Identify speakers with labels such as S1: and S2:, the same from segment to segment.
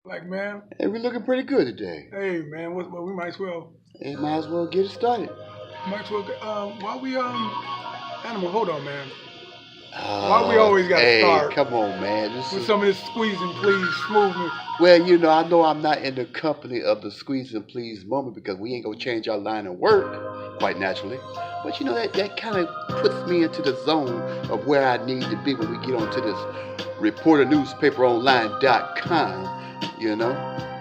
S1: Like, man,
S2: Hey, we're looking pretty good today.
S1: hey, man, well, we might as well,
S2: Hey, might as well get it started.
S1: while we, Animal, hold on, man. Why we always got to
S2: Hey,
S1: start
S2: come on, man. This
S1: with
S2: is
S1: some of this squeezing, please, smooth me?
S2: well, I know I'm not in the company of the squeeze and please moment because we ain't gonna change our line of work quite naturally. But that kind of puts me into the zone of where I need to be when we get onto this reporternewspaperonline.com. You know.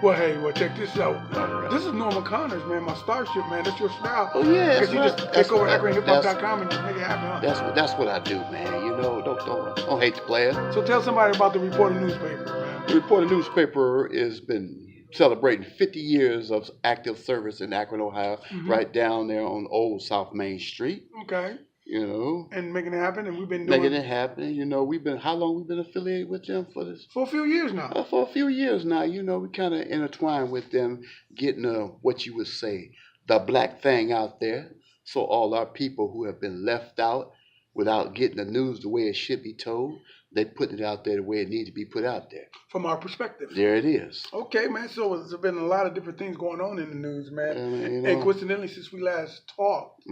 S1: Well, hey, well, check this out.
S2: All right.
S1: This is Norman Connors, man, my starship, man. That's your style.
S2: Oh yeah,
S1: I
S2: that's
S1: guess you
S2: right.
S1: just
S2: That's
S1: take over
S2: that, that's
S1: AkronHipHop.com and just make it happen, huh?
S2: that's what I do, man. Don't hate the player.
S1: So tell somebody about the Reporter newspaper, man.
S2: The Reporter newspaper has been celebrating 50 years of active service in Akron, Ohio, right down there on Old South Main Street.
S1: Okay.
S2: You know,
S1: And making it happen, and we've been
S2: making
S1: doing
S2: it happen. We've been how long we've been affiliated with them for this?
S1: for a few years now.
S2: For a few years now. We kind of intertwined with them, getting what you would say the black thing out there. So all our people who have been left out without getting the news the way it should be told, they put it out there the way it needs to be put out there.
S1: From our perspective.
S2: There it is.
S1: Okay, man. So there's been a lot of different things going on in the news, man.
S2: And
S1: coincidentally, since we last talked,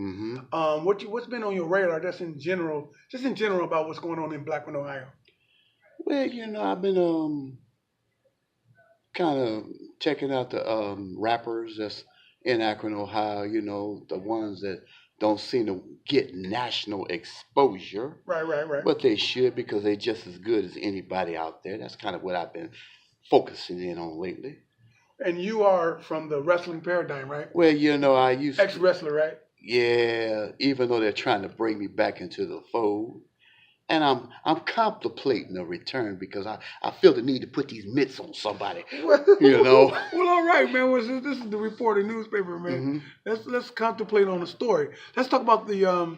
S1: what's been on your radar? Just in general about what's going on in Blackman, Ohio.
S2: Well, I've been kind of checking out the rappers that's in Akron, Ohio. The ones that don't seem to get national exposure.
S1: Right.
S2: But they should because they're just as good as anybody out there. That's kind of what I've been focusing in on lately.
S1: And you are from the wrestling paradigm, right?
S2: Well, I used
S1: Ex-wrestler, right?
S2: Yeah, even though they're trying to bring me back into the fold. And I'm contemplating a return because I feel the need to put these mitts on somebody.
S1: Well,
S2: You know.
S1: well, all right, man. Well, this is the Reporter newspaper, man. Let's contemplate on the story. Let's talk about the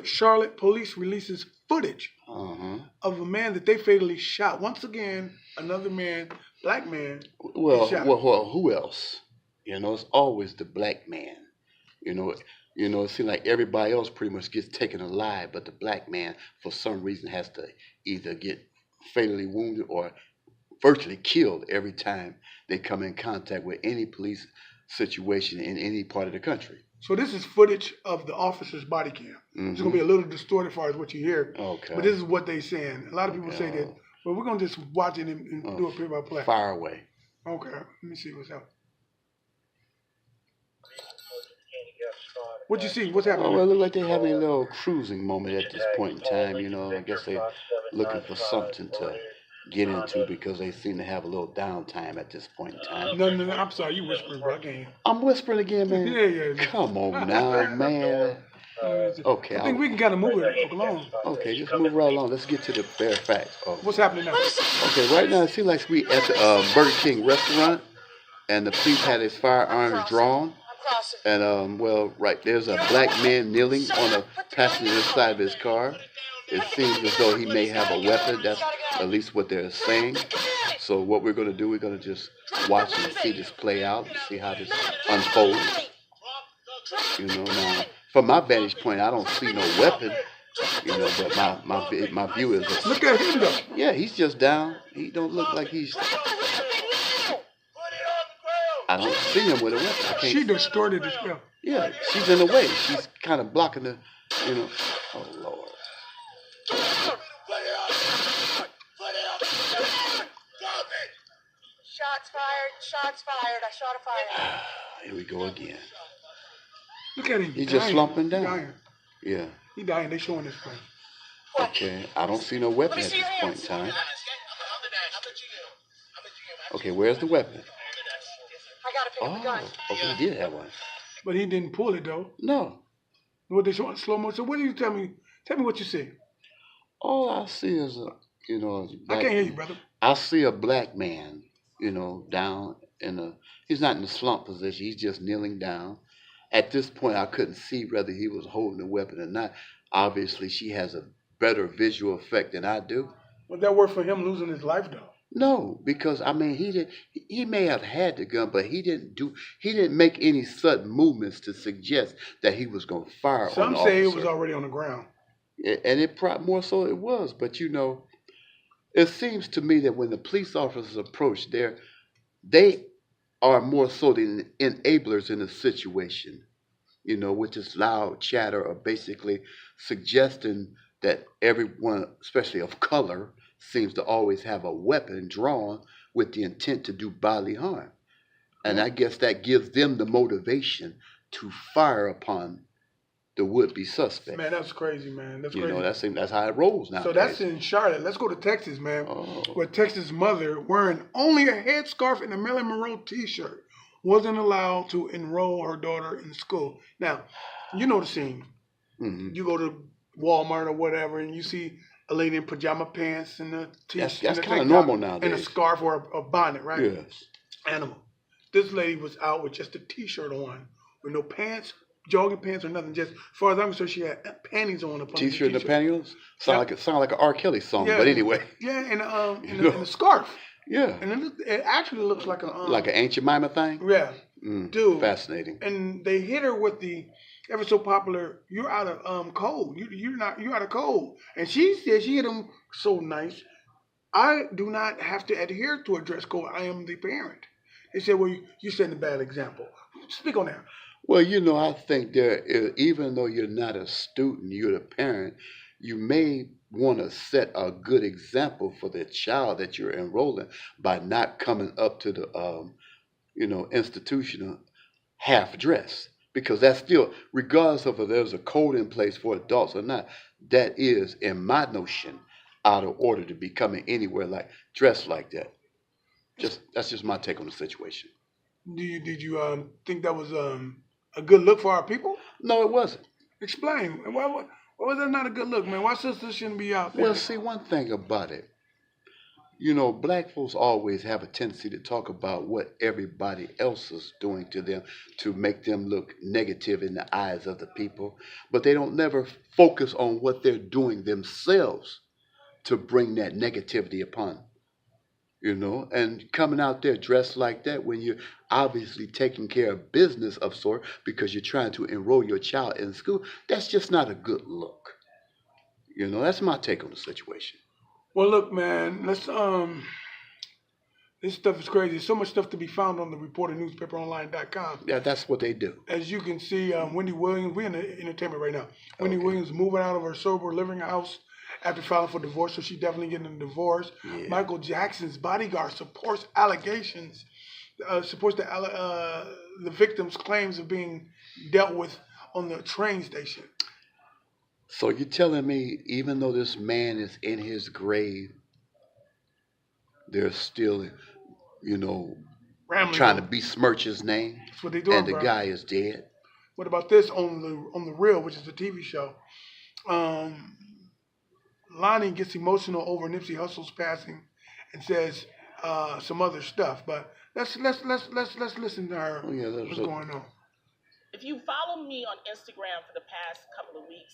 S1: Charlotte police releases footage of a man that they fatally shot. Once again, another man, black man. Shot.
S2: Well, who else? It's always the black man. You know, it seems like everybody else pretty much gets taken alive, but the black man, for some reason, has to either get fatally wounded or virtually killed every time they come in contact with any police situation in any part of the country.
S1: So this is footage of the officer's body cam. It's going to be a little distorted as far as what you hear.
S2: Okay.
S1: But this is what they're saying. A lot of people say that, well, we're going to just watch it and do a play-by-play.
S2: Fire away.
S1: Okay. Let me see what's up. What you see? What's happening?
S2: Well, it looks like they're having a little cruising moment at this point in time. I guess they're looking for something to get into because they seem to have a little downtime at this point in time.
S1: No. I'm sorry. You whispering, bro. I can't hear.
S2: I'm whispering again, man.
S1: Yeah.
S2: Come on now, man. Okay.
S1: I think we can kind of move it along.
S2: Okay, just move right along. Let's get to the bare facts.
S1: What's happening now?
S2: Okay, right now it seems like we at the Burger King restaurant, and the police had his firearms drawn. And right there's a black man kneeling on the passenger side of his car. It seems as though he may have a weapon. That's at least what they're saying. So what we're going to do, we're going to just watch and see this play out and see how this unfolds. Now from my vantage point, I don't see no weapon. But my view is
S1: look at him though.
S2: Yeah, he's just down. He don't look like he's. I don't see him with a weapon.
S1: She distorted as well.
S2: Yeah, she's in the way. She's kind of blocking the, Oh, Lord.
S3: Shots fired. I shot a fire.
S2: Here we go again.
S1: Look at him.
S2: He's just slumping down.
S1: Dying.
S2: Yeah.
S1: He dying. They showing this thing.
S2: Okay, I don't see no weapon at this point in time. Okay, where's the weapon?
S3: I gotta pick up the gun.
S2: Okay, he did have one.
S1: But he didn't pull it though.
S2: No.
S1: What they showing slow motion. So what do you tell me? Tell me what you see.
S2: All I see is
S1: I can't hear you, brother.
S2: I see a black man, down he's not in a slump position. He's just kneeling down. At this point, I couldn't see whether he was holding a weapon or not. Obviously, she has a better visual effect than I do.
S1: Was that worth for him losing his life though?
S2: No, because he may have had the gun, but he didn't make any sudden movements to suggest that he was going to fire on the officer.
S1: Some say it was already on the ground.
S2: And more so it was, but it seems to me that when the police officers approach, they're they are more so the enablers in the situation, with this loud chatter of basically suggesting that everyone, especially of color, seems to always have a weapon drawn with the intent to do bodily harm. And I guess that gives them the motivation to fire upon the would-be suspect.
S1: Man, that's crazy, man. That's crazy.
S2: That's how it rolls now.
S1: So that's in Charlotte. Let's go to Texas, man.
S2: Oh.
S1: Where Texas mother wearing only a headscarf and a Marilyn Monroe T-shirt wasn't allowed to enroll her daughter in school. Now, you know the scene.
S2: Mm-hmm.
S1: You go to Walmart or whatever, and you see a lady in pajama pants and a T-shirt.
S2: That's kind of normal nowadays.
S1: And a scarf or a bonnet, right?
S2: Yes.
S1: Animal. This lady was out with just a T-shirt on, with no pants, jogging pants or nothing. Just as far as I'm concerned, she had panties on.
S2: T-shirt and the panties? Sound like an R. Kelly song, but anyway.
S1: Yeah, and a scarf.
S2: Yeah.
S1: And it actually looks like
S2: like an Aunt Jemima thing?
S1: Yeah. Dude.
S2: Fascinating.
S1: And they hit her with the ever so popular, you're out of code. You're out of code. And she said, she hit him so nice, I do not have to adhere to a dress code. I am the parent. They said, well, you're setting a bad example. Speak on that.
S2: Well, I think even though you're not a student, you're the parent, you may want to set a good example for the child that you're enrolling by not coming up to the, institutional half dressed. Because that's still, regardless of whether there's a code in place for adults or not, that is, in my notion, out of order to be coming anywhere dressed like that. That's just my take on the situation.
S1: Did you think that was a good look for our people?
S2: No, it wasn't.
S1: Explain. Why was that not a good look, man? Why sisters shouldn't be out there?
S2: Well, see, one thing about it, black folks always have a tendency to talk about what everybody else is doing to them to make them look negative in the eyes of the people, but they don't never focus on what they're doing themselves to bring that negativity upon. And coming out there dressed like that when you're obviously taking care of business of sort because you're trying to enroll your child in school, that's just not a good look. That's my take on the situation.
S1: Well, look, man, let's this stuff is crazy. There's so much stuff to be found on the reporternewspaperonline.com.
S2: Yeah, that's what they do.
S1: As you can see, Wendy Williams, we're in the entertainment right now. Wendy Williams moving out of her sober living house after filing for divorce, so she's definitely getting a divorce. Yeah. Michael Jackson's bodyguard supports allegations, supports the victim's claims of being dealt with on the train station.
S2: So you're telling me, even though this man is in his grave, they're still, trying to besmirch his name?
S1: That's what they're doing,
S2: and the guy is dead?
S1: What about this on the Real, which is a TV show? Lonnie gets emotional over Nipsey Hussle's passing and says some other stuff. But let's listen to her.
S2: Oh, yeah,
S1: what's going on?
S4: If you follow me on Instagram for the past couple of weeks,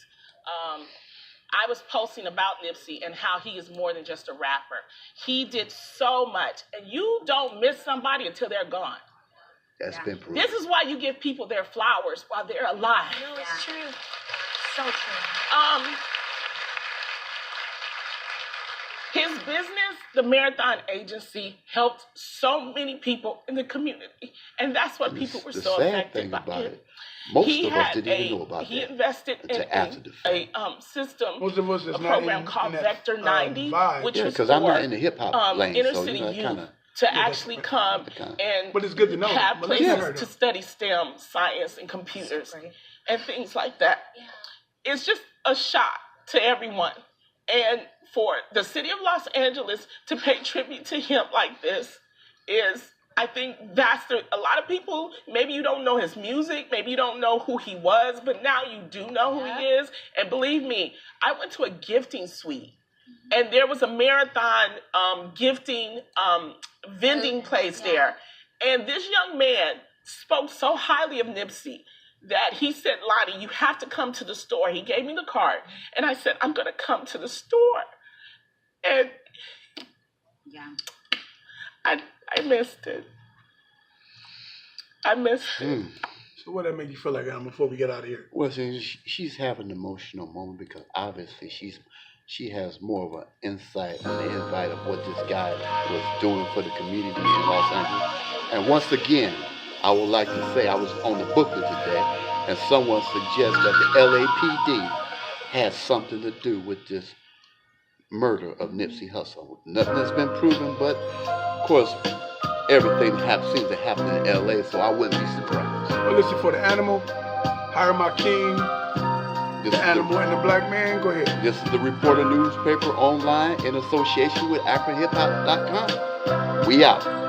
S4: I was posting about Nipsey and how he is more than just a rapper. He did so much, and you don't miss somebody until they're gone.
S2: That's been proven.
S4: This is why you give people their flowers while they're alive.
S3: No, it's true. So true.
S4: His business, the Marathon Agency, helped so many people in the community, and that's what people were so affected by.
S2: It, most of us didn't even know about that.
S4: He invested in a system, a program called Vector 90, which was
S2: because I'm not in the hip hop lane,
S4: inner
S2: so
S4: city
S2: youth
S4: to actually come and
S1: but it's good to know.
S4: have places to study STEM, science, and computers, and things like that. Yeah. It's just a shock to everyone. And for the city of Los Angeles to pay tribute to him like this is, I think a lot of people, maybe you don't know his music, maybe you don't know who he was, but now you do know who he is. And believe me, I went to a gifting suite and there was a Marathon gifting vending place there. And this young man spoke so highly of Nipsey that he said, Lonnie, you have to come to the store. He gave me the card. And I said, I'm going to come to the store. And I missed it. I missed it.
S1: So what that make you feel like, before we get out of here?
S2: Well, see, she's having an emotional moment because obviously she has more of an insight on the invite of what this guy was doing for the community in Los Angeles. And once again, I would like to say I was on the booklet today, and someone suggests that the LAPD has something to do with this murder of Nipsey Hussle. Nothing has been proven, but of course, everything seems to happen in LA, so I wouldn't be surprised.
S1: Well, listen, for the Animal, Hire My King, the Animal and the Black Man, go ahead.
S2: This is the Reporter newspaper online in association with AkronHipHop.com. We out.